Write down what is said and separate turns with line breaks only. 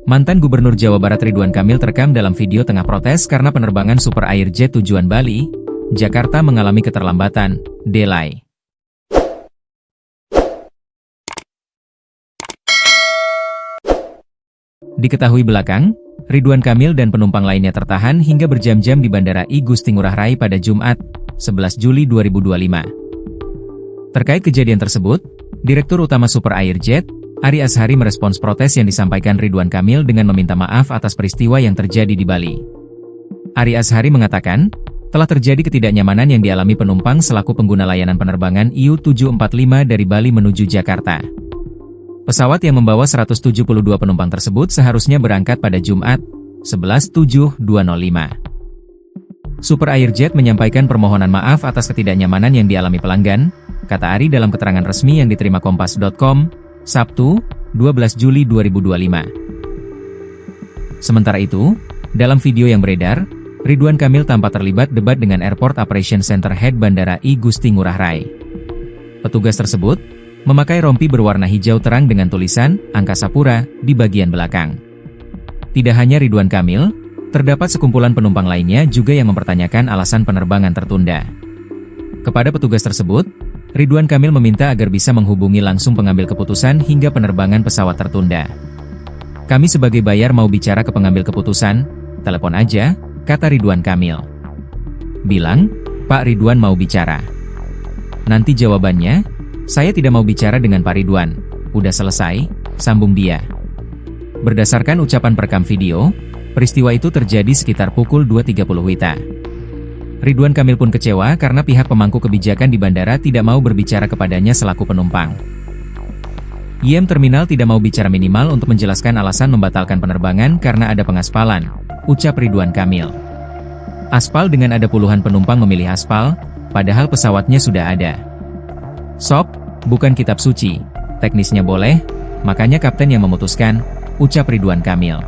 Mantan Gubernur Jawa Barat Ridwan Kamil terekam dalam video tengah protes karena penerbangan Super Air Jet tujuan Bali, Jakarta mengalami keterlambatan, delay. Diketahui belakang, Ridwan Kamil dan penumpang lainnya tertahan hingga berjam-jam di Bandara I Gusti Ngurah Rai pada Jumat, 11 Juli 2025. Terkait kejadian tersebut, Direktur Utama Super Air Jet, Ari Azhari merespons protes yang disampaikan Ridwan Kamil dengan meminta maaf atas peristiwa yang terjadi di Bali. Ari Azhari mengatakan, telah terjadi ketidaknyamanan yang dialami penumpang selaku pengguna layanan penerbangan IU-745 dari Bali menuju Jakarta. Pesawat yang membawa 172 penumpang tersebut seharusnya berangkat pada Jumat, 11/7/2005. Super Air Jet menyampaikan permohonan maaf atas ketidaknyamanan yang dialami pelanggan, kata Ari dalam keterangan resmi yang diterima Kompas.com, Sabtu, 12 Juli 2025. Sementara itu, dalam video yang beredar, Ridwan Kamil tampak terlibat debat dengan Airport Operation Center Head Bandara I Gusti Ngurah Rai. Petugas tersebut memakai rompi berwarna hijau terang dengan tulisan Angkasa Pura di bagian belakang. Tidak hanya Ridwan Kamil, terdapat sekumpulan penumpang lainnya juga yang mempertanyakan alasan penerbangan tertunda. Kepada petugas tersebut, Ridwan Kamil meminta agar bisa menghubungi langsung pengambil keputusan hingga penerbangan pesawat tertunda. Kami sebagai bayar mau bicara ke pengambil keputusan, telepon aja, kata Ridwan Kamil. Bilang, Pak Ridwan mau bicara. Nanti jawabannya, saya tidak mau bicara dengan Pak Ridwan, udah selesai, sambung dia. Berdasarkan ucapan perekam video, peristiwa itu terjadi sekitar pukul 2.30 WITA. Ridwan Kamil pun kecewa karena pihak pemangku kebijakan di bandara tidak mau berbicara kepadanya selaku penumpang. IM Terminal tidak mau bicara minimal untuk menjelaskan alasan membatalkan penerbangan karena ada pengaspalan, ucap Ridwan Kamil. Aspal dengan ada puluhan penumpang memilih aspal, padahal pesawatnya sudah ada. Sob, bukan kitab suci, teknisnya boleh, makanya kapten yang memutuskan, ucap Ridwan Kamil.